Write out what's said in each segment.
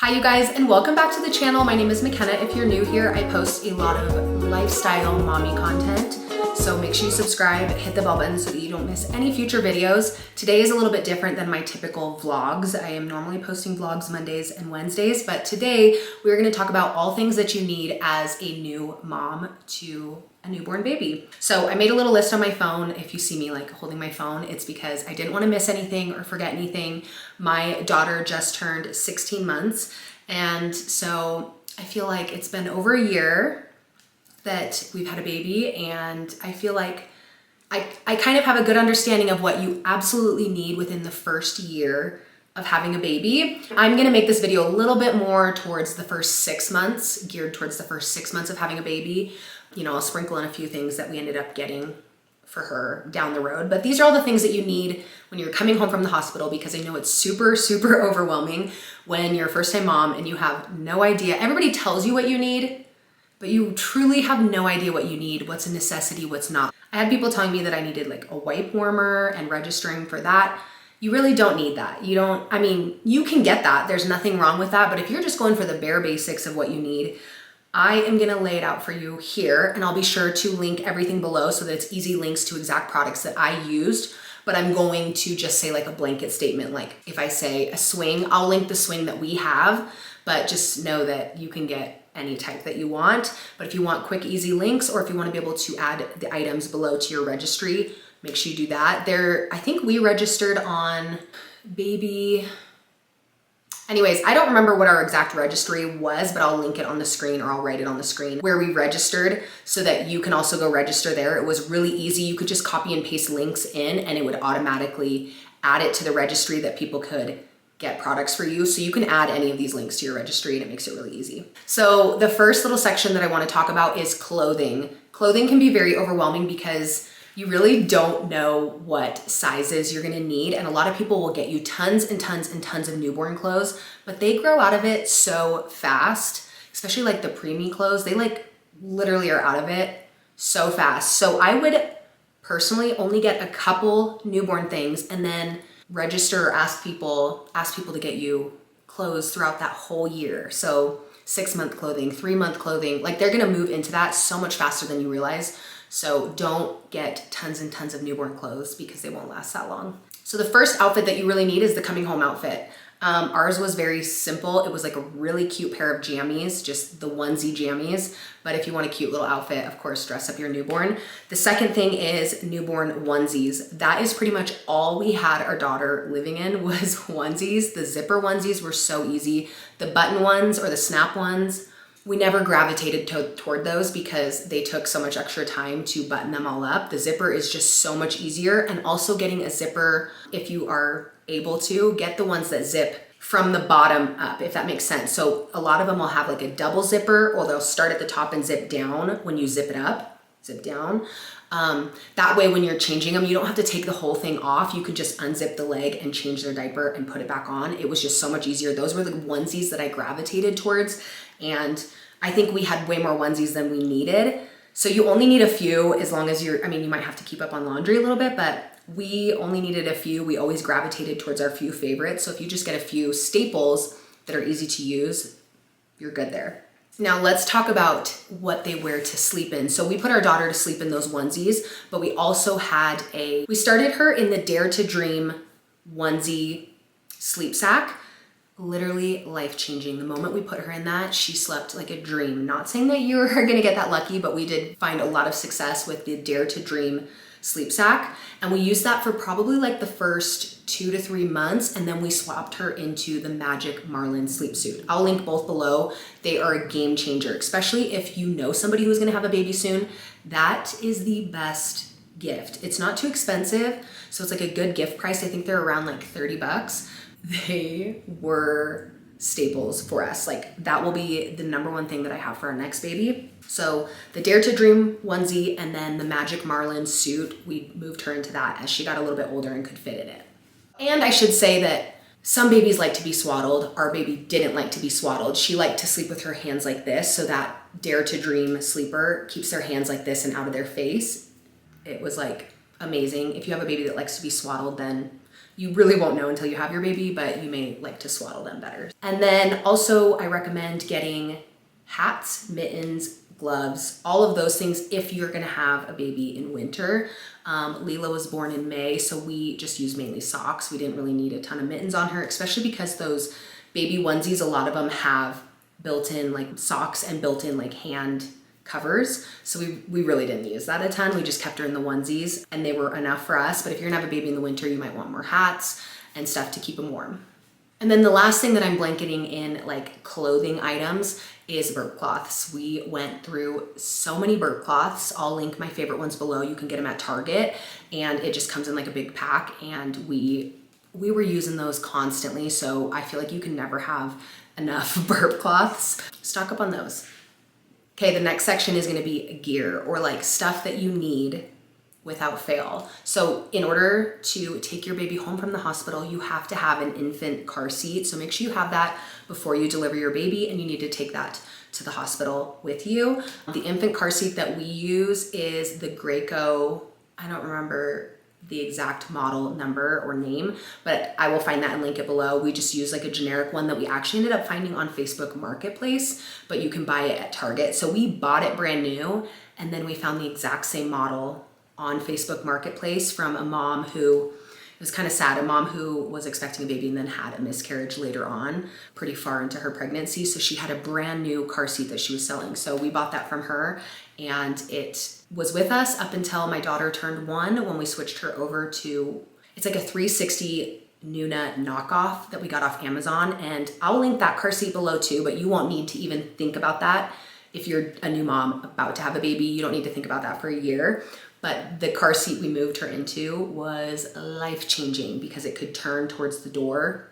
Hi you guys, and welcome back to the channel. My name is McKenna. If you're new here, I post a lot of lifestyle mommy content. So make sure you subscribe, hit the bell button so that you don't miss any future videos. Today is a little bit different than my typical vlogs. I am normally posting vlogs Mondays and Wednesdays, but today we're gonna talk about all things that you need as a new mom to a newborn baby. So I made a little list on my phone. If you see me like holding my phone, it's because I didn't want to miss anything or forget anything. My daughter just turned 16 months. And so I feel like it's been over a year that we've had a baby, and I feel like I kind of have a good understanding of what you absolutely need within the first year of having a baby. I'm gonna make this video a little bit more towards the first 6 months, geared towards the first 6 months of having a baby. You know, I'll sprinkle in a few things that we ended up getting for her down the road. But these are all the things that you need when you're coming home from the hospital, because I know it's super, super overwhelming when you're a first-time mom and you have no idea. Everybody tells you what you need, but you truly have no idea what you need, what's a necessity, what's not. I had people telling me that I needed like a wipe warmer and registering for that. You really don't need that. I mean, you can get that. There's nothing wrong with that. But if you're just going for the bare basics of what you need, I am gonna lay it out for you here, and I'll be sure to link everything below so that it's easy links to exact products that I used. But I'm going to just say like a blanket statement. Like if I say a swing, I'll link the swing that we have, but just know that you can get any type that you want. But if you want quick, easy links, or if you want to be able to add the items below to your registry, make sure you do that. I think we registered on baby. Anyways, I don't remember what our exact registry was, but I'll link it on the screen, or I'll write it on the screen where we registered so that you can also go register there. It was really easy. You could just copy and paste links in and it would automatically add it to the registry that people could get products for you. So you can add any of these links to your registry and it makes it really easy. So the first little section that I want to talk about is clothing. Clothing can be very overwhelming because you really don't know what sizes you're gonna need. And a lot of people will get you tons and tons and tons of newborn clothes, but they grow out of it so fast, especially like the preemie clothes. They like literally are out of it so fast. So I would personally only get a couple newborn things and then register or ask people to get you clothes throughout that whole year. So 6-month clothing, 3-month clothing, like they're gonna move into that so much faster than you realize. So don't get tons and tons of newborn clothes because they won't last that long. So the first outfit that you really need is the coming home outfit. Ours was very simple. It was like a really cute pair of jammies, just the onesie jammies. But if you want a cute little outfit, of course, dress up your newborn. The second thing is newborn onesies. That is pretty much all we had our daughter living in was onesies. The zipper onesies were so easy. The button ones or the snap ones, we never gravitated toward those because they took so much extra time to button them all up. The zipper is just so much easier. And also getting a zipper, if you are able to, get the ones that zip from the bottom up, if that makes sense. So a lot of them will have like a double zipper, or they'll start at the top and zip down when you zip it up, zip down. That way when you're changing them, you don't have to take the whole thing off. You could just unzip the leg and change their diaper and put it back on. It was just so much easier. Those were the onesies that I gravitated towards. And I think we had way more onesies than we needed. So you only need a few as long as you might have to keep up on laundry a little bit, but we only needed a few. We always gravitated towards our few favorites. So if you just get a few staples that are easy to use, you're good there. Now let's talk about what they wear to sleep in. So we put our daughter to sleep in those onesies, but we also had we started her in the Dare to Dream onesie sleep sack. Literally life-changing. The moment we put her in that, she slept like a dream. Not saying that you are gonna get that lucky, but we did find a lot of success with the Dare to Dream sleep sack. And we used that for probably like the first 2 to 3 months. And then we swapped her into the Magic Marlin sleep suit. I'll link both below. They are a game changer, especially if you know somebody who's gonna have a baby soon. That is the best gift. It's not too expensive. So it's like a good gift price. I think they're around like 30 bucks. They were staples for us. Like that will be the #1 thing that I have for our next baby. So the Dare to Dream onesie and then the Magic Marlin suit, we moved her into that as she got a little bit older and could fit in it. And I should say that some babies like to be swaddled. Our baby didn't like to be swaddled. She liked to sleep with her hands like this. So that Dare to Dream sleeper keeps their hands like this and out of their face. It was like amazing. If you have a baby that likes to be swaddled, then You really won't know until you have your baby, but you may like to swaddle them better. And then also I recommend getting hats, mittens, gloves, all of those things if you're gonna have a baby in winter. Leela was born in May, so we just used mainly socks. We didn't really need a ton of mittens on her, especially because those baby onesies, a lot of them have built-in like socks and built-in like hand covers. So we really didn't use that a ton. We just kept her in the onesies and they were enough for us. But if you're gonna have a baby in the winter, you might want more hats and stuff to keep them warm. And then the last thing that I'm blanketing in like clothing items is burp cloths. We went through so many burp cloths. I'll link my favorite ones below. You can get them at Target and it just comes in like a big pack, and we were using those constantly. So I feel like you can never have enough burp cloths. Stock up on those. Okay, the next section is gonna be gear, or like stuff that you need without fail. So in order to take your baby home from the hospital, you have to have an infant car seat. So make sure you have that before you deliver your baby, and you need to take that to the hospital with you. The infant car seat that we use is the Graco, I don't remember the exact model number or name, but I will find that and link it below. We just use like a generic one that we actually ended up finding on Facebook Marketplace, but you can buy it at Target. So we bought it brand new, and then we found the exact same model on Facebook Marketplace from a mom who, it was kind of sad, a mom who was expecting a baby and then had a miscarriage later on, pretty far into her pregnancy. So she had a brand new car seat that she was selling. So we bought that from her, and it was with us up until my daughter turned 1 when we switched her over to, it's like a 360 Nuna knockoff that we got off Amazon. And I'll link that car seat below too, but you won't need to even think about that. If you're a new mom about to have a baby, you don't need to think about that for a year. But the car seat we moved her into was life-changing because it could turn towards the door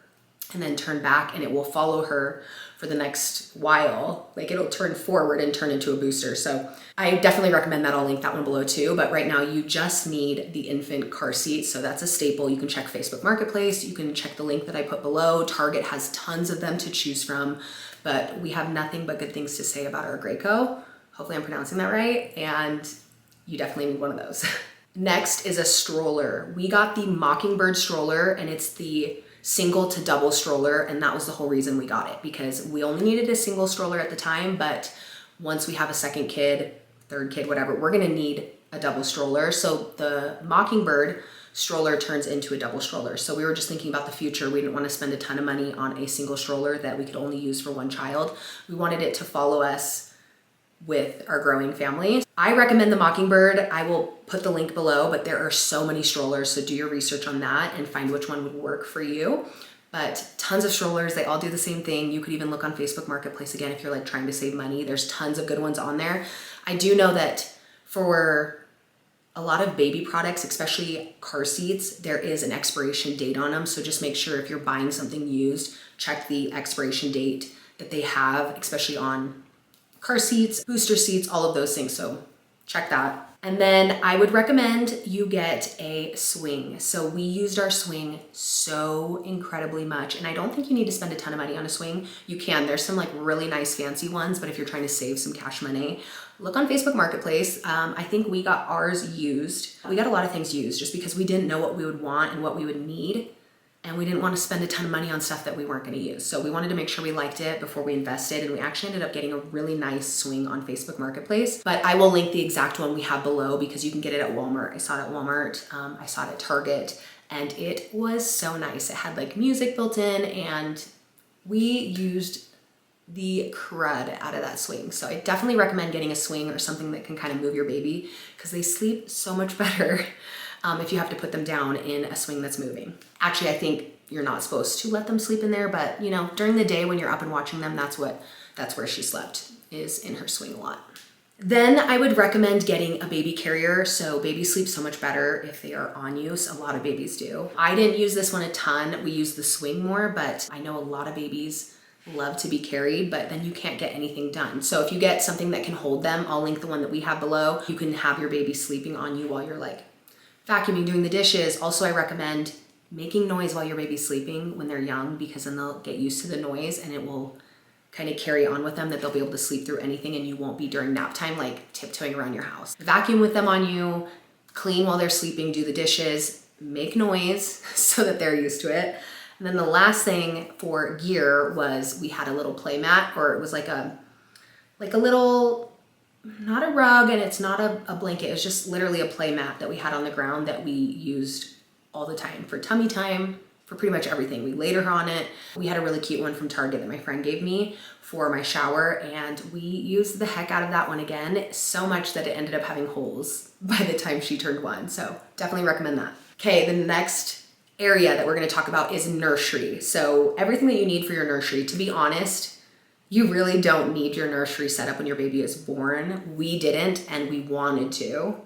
and then turn back, and it will follow her for the next while. Like it'll turn forward and turn into a booster. So I definitely recommend that. I'll link that one below too. But right now you just need the infant car seat. So that's a staple. You can check Facebook Marketplace. You can check the link that I put below. Target has tons of them to choose from, but we have nothing but good things to say about our Graco. Hopefully I'm pronouncing that right. And you definitely need one of those. Next is a stroller. We got the Mockingbird stroller, and it's the single to double stroller, and that was the whole reason we got it, because we only needed a single stroller at the time, but once we have a second kid, third kid, whatever, we're gonna need a double stroller. So the Mockingbird stroller turns into a double stroller. So we were just thinking about the future. We didn't want to spend a ton of money on a single stroller that we could only use for one child. We wanted it to follow us with our growing family. I recommend the Mockingbird. I will put the link below, but there are so many strollers, so do your research on that and find which one would work for you. But tons of strollers, they all do the same thing. You could even look on Facebook Marketplace again if you're like trying to save money. There's tons of good ones on there. I do know that for a lot of baby products, especially car seats, there is an expiration date on them. So just make sure if you're buying something used, check the expiration date that they have, especially on car seats, booster seats, all of those things. So check that. And then I would recommend you get a swing. So we used our swing so incredibly much, and I don't think you need to spend a ton of money on a swing. You can, there's some like really nice fancy ones, but if you're trying to save some cash money, look on Facebook Marketplace. I think we got ours used. We got a lot of things used just because we didn't know what we would want and what we would need. And we didn't want to spend a ton of money on stuff that we weren't going to use. So we wanted to make sure we liked it before we invested. And we actually ended up getting a really nice swing on Facebook Marketplace. But I will link the exact one we have below because you can get it at Walmart. I saw it at Walmart. I saw it at Target. And it was so nice. It had like music built in, and we used the crud out of that swing. So I definitely recommend getting a swing or something that can kind of move your baby, because they sleep so much better if you have to put them down in a swing that's moving. Actually, I think you're not supposed to let them sleep in there, but you know, during the day when you're up and watching them, that's where she slept, is in her swing a lot. Then I would recommend getting a baby carrier. So babies sleep so much better if they are on you. So a lot of babies do. I didn't use this one a ton. We use the swing more, but I know a lot of babies love to be carried, but then you can't get anything done. So if you get something that can hold them, I'll link the one that we have below. You can have your baby sleeping on you while you're like vacuuming, doing the dishes. Also, I recommend making noise while your baby's sleeping when they're young, because then they'll get used to the noise and it will kind of carry on with them, that they'll be able to sleep through anything, and you won't be during nap time like tiptoeing around your house. Vacuum with them on you, clean while they're sleeping, do the dishes. make noise so that they're used to it. And then the last thing for gear was we had a little play mat, or it was like a little, not a rug and it's not a blanket. It was just literally a play mat that we had on the ground that we used all the time for tummy time, for pretty much everything. We laid her on it. We had a really cute one from Target that my friend gave me for my shower, and we used the heck out of that one again, so much that it ended up having holes by the time she turned 1. So definitely recommend that. Okay, the next area that we're gonna talk about is nursery. So everything that you need for your nursery. To be honest, you really don't need your nursery set up when your baby is born. We didn't, and we wanted to.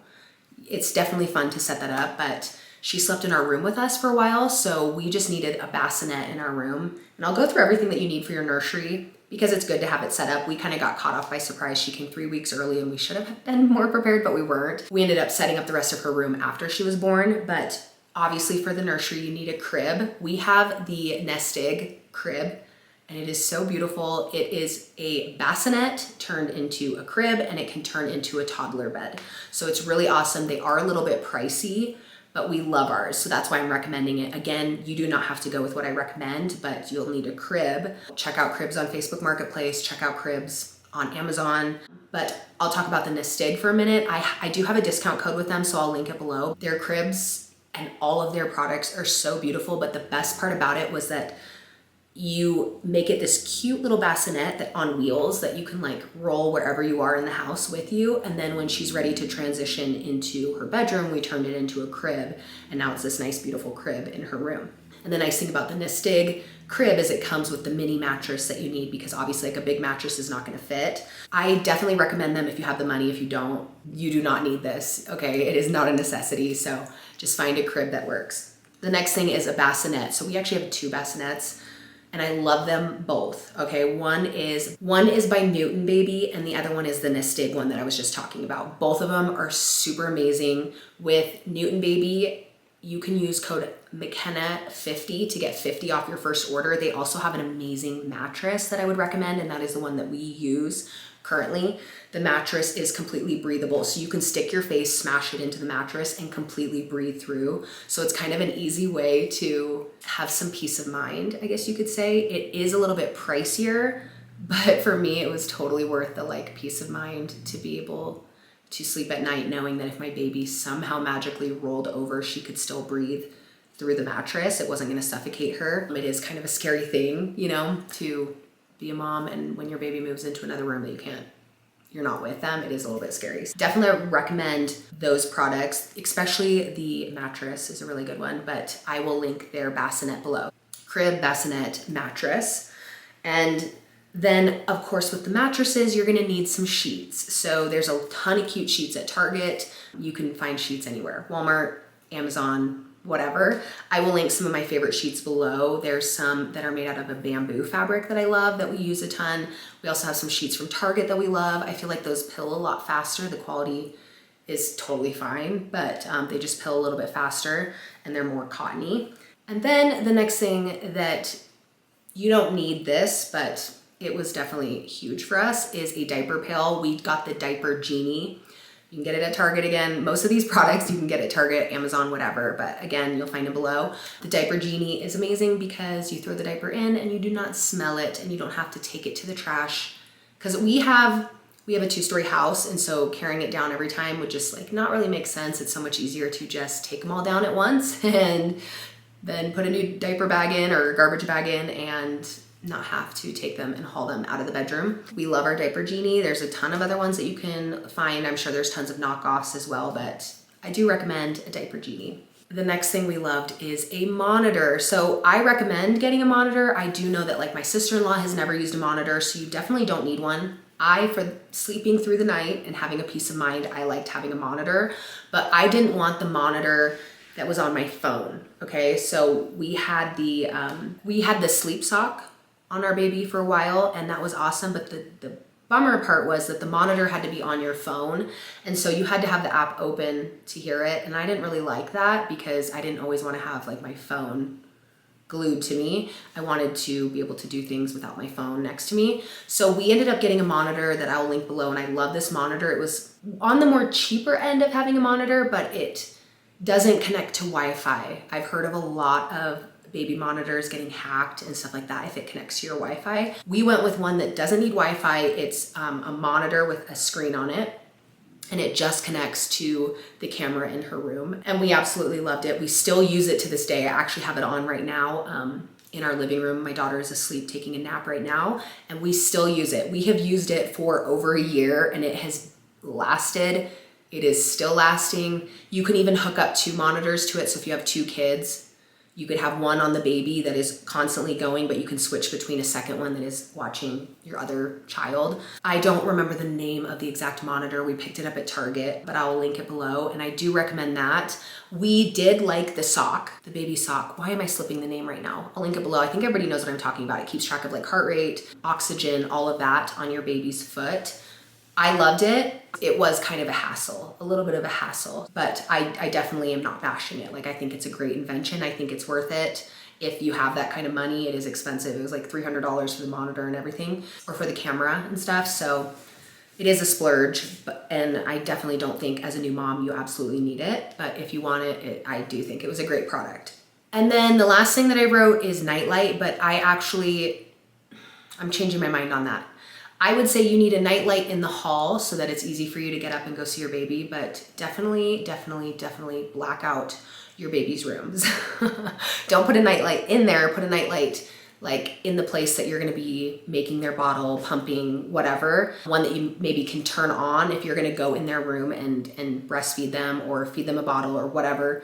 It's definitely fun to set that up, but she slept in our room with us for a while, so we just needed a bassinet in our room. And I'll go through everything that you need for your nursery because it's good to have it set up. We kind of got caught off by surprise. She came 3 weeks early and we should have been more prepared, but we weren't. We ended up setting up the rest of her room after she was born, but obviously for the nursery, you need a crib. We have the Nestig crib, and it is so beautiful. It is a bassinet turned into a crib, and it can turn into a toddler bed. So it's really awesome. They are a little bit pricey, but we love ours. So that's why I'm recommending it. Again, you do not have to go with what I recommend, but you'll need a crib. Check out cribs on Facebook Marketplace, check out cribs on Amazon. But I'll talk about the Nestig for a minute. I do have a discount code with them, so I'll link it below. Their cribs and all of their products are so beautiful, but the best part about it was that you make it this cute little bassinet that on wheels that you can like roll wherever you are in the house with you. And then when she's ready to transition into her bedroom, we turned it into a crib. And now it's this nice, beautiful crib in her room. And the nice thing about the Nestig crib is it comes with the mini mattress that you need, because obviously like a big mattress is not gonna fit. I definitely recommend them if you have the money. If you don't, you do not need this, okay? It is not a necessity, so just find a crib that works. The next thing is a bassinet. So we actually have 2 bassinets, and I love them both, okay? One is by Newton Baby, and the other one is the Nestig one that I was just talking about. Both of them are super amazing. With Newton Baby, you can use code McKenna50 to get 50 off your first order. They also have an amazing mattress that I would recommend, and that is the one that we use currently. The mattress is completely breathable, so you can stick your face, smash it into the mattress, and completely breathe through. So it's kind of an easy way to have some peace of mind, I guess you could say. It is a little bit pricier, but for me, it was totally worth the like peace of mind to be able to sleep at night knowing that if my baby somehow magically rolled over, she could still breathe through the mattress. It wasn't gonna suffocate her. It is kind of a scary thing, you know, to be a mom, and when your baby moves into another room that you're not with them, it is a little bit scary. So definitely recommend those products, especially the mattress is a really good one, but I will link their bassinet below. Crib, bassinet, mattress. And then of course with the mattresses, you're gonna need some sheets. So there's a ton of cute sheets at Target. You can find sheets anywhere, Walmart, Amazon, whatever. I will link some of my favorite sheets below. There's some that are made out of a bamboo fabric that I love, that we use a ton. We also have some sheets from Target that we love. I feel like those pill a lot faster. The quality is totally fine, but they just pill a little bit faster and they're more cottony. And then the next thing that you don't need this, but it was definitely huge for us, is a diaper pail. We got the Diaper Genie. You can get it at Target again. Most of these products you can get at Target, Amazon, whatever, but again, you'll find it below. The Diaper Genie is amazing because you throw the diaper in and you do not smell it, and you don't have to take it to the trash. Because we have a 2-story house, and so carrying it down every time would just like not really make sense. It's so much easier to just take them all down at once and then put a new diaper bag in or garbage bag in and not have to take them and haul them out of the bedroom. We love our Diaper Genie. There's a ton of other ones that you can find. I'm sure there's tons of knockoffs as well, but I do recommend a Diaper Genie. The next thing we loved is a monitor. So I recommend getting a monitor. I do know that like my sister-in-law has never used a monitor, so you definitely don't need one. For sleeping through the night and having a peace of mind, I liked having a monitor, but I didn't want the monitor that was on my phone, okay? So we had the sleep sock on our baby for a while, and that was awesome, but the bummer part was that the monitor had to be on your phone, and so you had to have the app open to hear it, and I didn't really like that because I didn't always want to have like my phone glued to me. I wanted to be able to do things without my phone next to me. So we ended up getting a monitor that I'll link below, and I love this monitor. It was on the more cheaper end of having a monitor, but it doesn't connect to Wi-Fi. I've heard of a lot of baby monitors getting hacked and stuff like that if it connects to your Wi-Fi. We went with one that doesn't need Wi-Fi. It's a monitor with a screen on it, and it just connects to the camera in her room. And we absolutely loved it. We still use it to this day. I actually have it on right now in our living room. My daughter is asleep taking a nap right now, and we still use it. We have used it for over a year and it has lasted. It is still lasting. You can even hook up 2 monitors to it. So if you have 2 kids, you could have one on the baby that is constantly going, but you can switch between a second one that is watching your other child. I don't remember the name of the exact monitor. We picked it up at Target, but I'll link it below. And I do recommend that. We did like the sock, the baby sock. Why am I slipping the name right now? I'll link it below. I think everybody knows what I'm talking about. It keeps track of like heart rate, oxygen, all of that on your baby's foot. I loved it. It was kind of a hassle, a little bit of a hassle, but I definitely am not bashing it. Like, I think it's a great invention. I think it's worth it. If you have that kind of money, it is expensive. It was like $300 for the monitor and everything, or for the camera and stuff. So it is a splurge, and I definitely don't think as a new mom, you absolutely need it. But if you want it, I do think it was a great product. And then the last thing that I wrote is nightlight, but I'm changing my mind on that. I would say you need a nightlight in the hall so that it's easy for you to get up and go see your baby, but definitely black out your baby's rooms. Don't put a nightlight in there, put a nightlight like in the place that you're gonna be making their bottle, pumping, whatever. One that you maybe can turn on if you're gonna go in their room and breastfeed them or feed them a bottle or whatever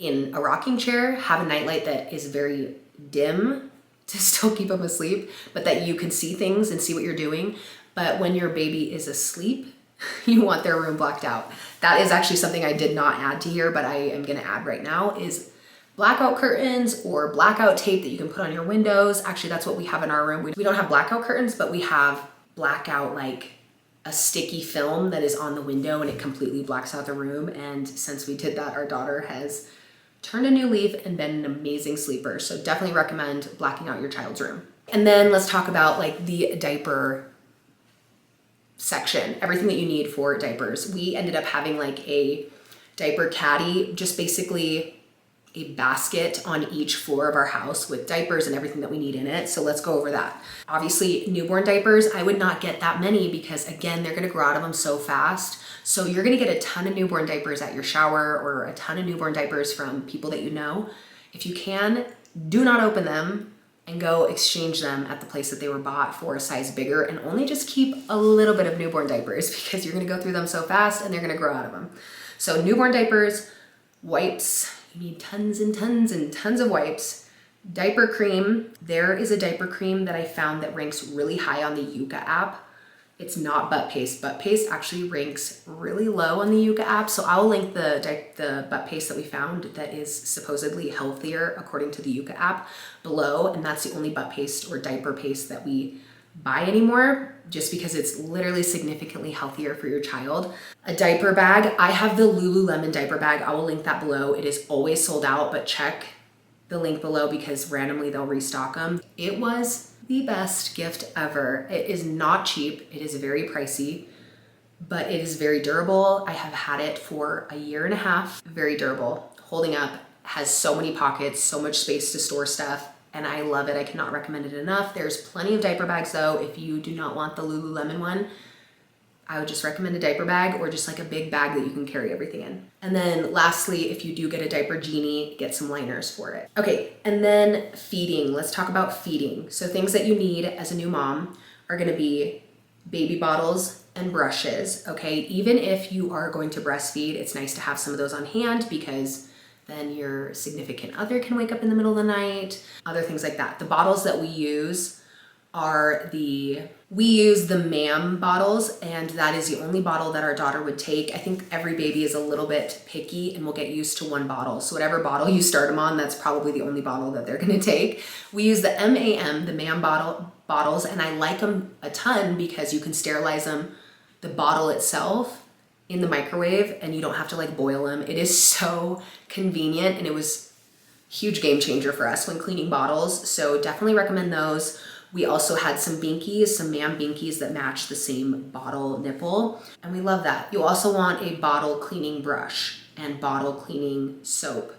in a rocking chair. Have a nightlight that is very dim to still keep them asleep, but that you can see things and see what you're doing. But when your baby is asleep, you want their room blacked out. That is actually something I did not add to here, but I am gonna add right now, is blackout curtains or blackout tape that you can put on your windows. Actually, that's what we have in our room. We don't have blackout curtains, but we have blackout, like a sticky film that is on the window and it completely blacks out the room. And since we did that, our daughter has turned a new leaf and been an amazing sleeper. So definitely recommend blacking out your child's room. And then let's talk about like the diaper section, everything that you need for diapers. We ended up having like a diaper caddy, just basically a basket on each floor of our house with diapers and everything that we need in it. So let's go over that. Obviously, newborn diapers, I would not get that many because again, they're gonna grow out of them so fast. So you're gonna get a ton of newborn diapers at your shower or a ton of newborn diapers from people that you know. If you can, do not open them and go exchange them at the place that they were bought for a size bigger, and only just keep a little bit of newborn diapers because you're gonna go through them so fast and they're gonna grow out of them. So newborn diapers, wipes, you need tons and tons and tons of wipes. Diaper cream, there is a diaper cream that I found that ranks really high on the Yuka app. It's not butt paste. Butt paste actually ranks really low on the Yuka app. So I'll link the butt paste that we found that is supposedly healthier according to the Yuka app below. And that's the only butt paste or diaper paste that we buy anymore, just because it's literally significantly healthier for your child. A diaper bag, I have the Lululemon diaper bag. I will link that below. It is always sold out, but check the link below because randomly they'll restock them. It was the best gift ever. It is not cheap. It is very pricey, but it is very durable. I have had it for a year and a half. Very durable, holding up, has so many pockets, so much space to store stuff, and I love it. I cannot recommend it enough. There's plenty of diaper bags though. If you do not want the Lululemon one, I would just recommend a diaper bag or just like a big bag that you can carry everything in. And then lastly, if you do get a diaper genie, get some liners for it. Okay, and then feeding. Let's talk about feeding. So things that you need as a new mom are gonna be baby bottles and brushes, okay? Even if you are going to breastfeed, it's nice to have some of those on hand because then your significant other can wake up in the middle of the night, other things like that. The bottles that we use are we use the ma'am bottles, and that is the only bottle that our daughter would take. I think every baby is a little bit picky and will get used to one bottle. So whatever bottle you start them on, that's probably the only bottle that they're gonna take. We use the MAM, the ma'am bottles, and I like them a ton because you can sterilize them, the bottle itself, in the microwave, and you don't have to like boil them. It is so convenient, and it was a huge game changer for us when cleaning bottles. So definitely recommend those. We also had some binkies, some ma'am binkies that match the same bottle nipple, and we love that. You also want a bottle cleaning brush. and bottle cleaning soap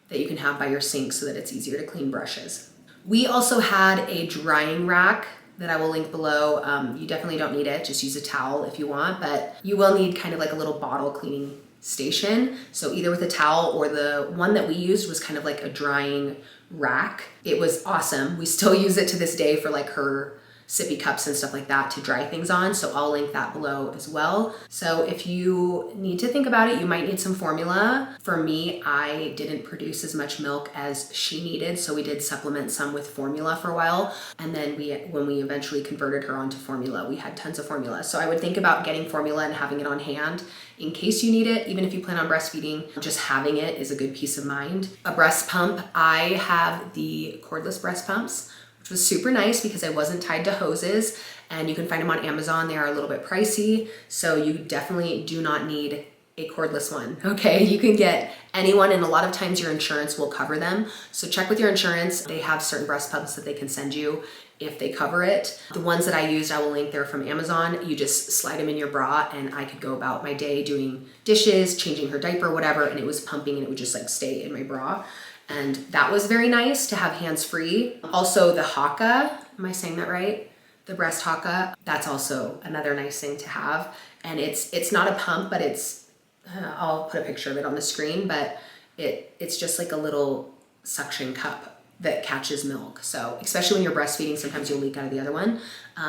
that you can have by your sink so that it's easier to clean brushes. We also had a drying rack that I will link below. You definitely don't need it, just use a towel if you want, but you will need kind of like a little bottle cleaning station. So either with a towel, or the one that we used was kind of like a drying rack. It was awesome. We still use it to this day for like her sippy cups and stuff like that to dry things on. So I'll link that below as well. So if you need to think about it, you might need some formula. For me, I didn't produce as much milk as she needed, so we did supplement some with formula for a while. And then when we eventually converted her onto formula, we had tons of formula. So I would think about getting formula and having it on hand in case you need it. Even if you plan on breastfeeding, just having it is a good peace of mind. A breast pump, I have the cordless breast pumps, which was super nice because I wasn't tied to hoses, and you can find them on Amazon. They are a little bit pricey, so you definitely do not need a cordless one, okay? You can get anyone, and a lot of times your insurance will cover them. So check with your insurance. They have certain breast pumps that they can send you if they cover it. The ones that I used, I will link there from Amazon. You just slide them in your bra, and I could go about my day doing dishes, changing her diaper, whatever, and it was pumping and it would just like stay in my bra. And that was very nice to have hands-free. Also the Haka, am I saying that right? The breast Haka, that's also another nice thing to have. And it's not a pump, but it's, I'll put a picture of it on the screen, but it's just like a little suction cup that catches milk. So especially when you're breastfeeding, sometimes you'll leak out of the other one.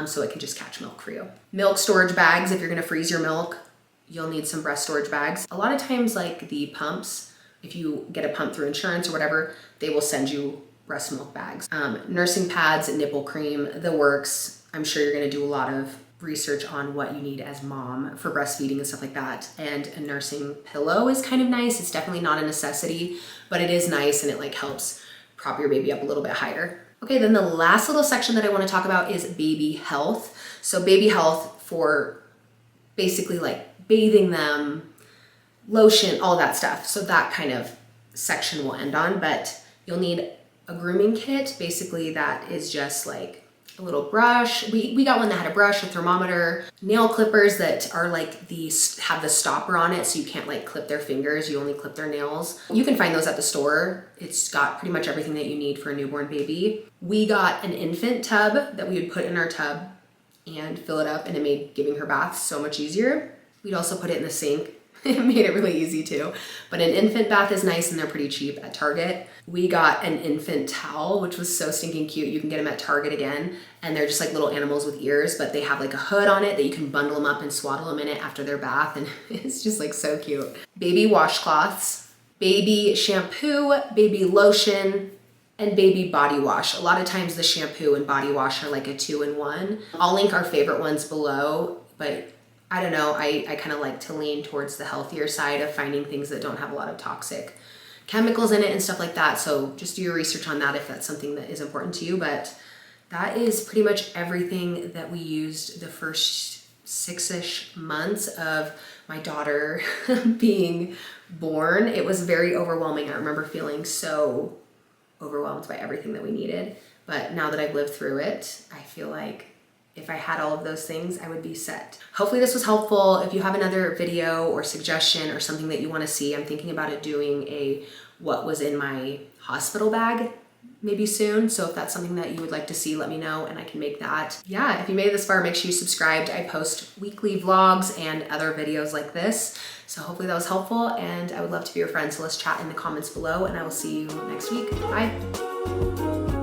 So it can just catch milk for you. Milk storage bags, if you're gonna freeze your milk, you'll need some breast storage bags. A lot of times like the pumps, if you get a pump through insurance or whatever, they will send you breast milk bags. Nursing pads, nipple cream, the works. I'm sure you're gonna do a lot of research on what you need as mom for breastfeeding and stuff like that. And a nursing pillow is kind of nice. It's definitely not a necessity, but it is nice, and it like helps prop your baby up a little bit higher. Okay, then the last little section that I wanna talk about is baby health. So baby health for basically like bathing them, lotion, all that stuff. So that kind of section will end on, but you'll need a grooming kit. Basically that is just like a little brush. We got one that had a brush, a thermometer, nail clippers that are like have the stopper on it, so you can't like clip their fingers, you only clip their nails. You can find those at the store. It's got pretty much everything that you need for a newborn baby. We got an infant tub that we would put in our tub and fill it up, and it made giving her baths so much easier. We'd also put it in the sink. It made it really easy too. But an infant bath is nice, and they're pretty cheap at Target. We got an infant towel, which was so stinking cute. You can get them at Target again, and they're just like little animals with ears, but they have like a hood on it that you can bundle them up and swaddle them in it after their bath, and it's just like so cute. Baby washcloths, baby shampoo, baby lotion, and baby body wash. A lot of times the shampoo and body wash are like a 2-in-1. I'll link our favorite ones below, but I don't know, I kind of like to lean towards the healthier side of finding things that don't have a lot of toxic chemicals in it and stuff like that. So just do your research on that if that's something that is important to you. But that is pretty much everything that we used the first 6-ish months of my daughter being born. It was very overwhelming. I remember feeling so overwhelmed by everything that we needed. But now that I've lived through it, I feel like if I had all of those things, I would be set. Hopefully this was helpful. If you have another video or suggestion or something that you want to see, I'm thinking about doing a what was in my hospital bag maybe soon. So if that's something that you would like to see, let me know and I can make that. Yeah, if you made it this far, make sure you subscribed. I post weekly vlogs and other videos like this. So hopefully that was helpful, and I would love to be your friend. So let's chat in the comments below, and I will see you next week. Bye.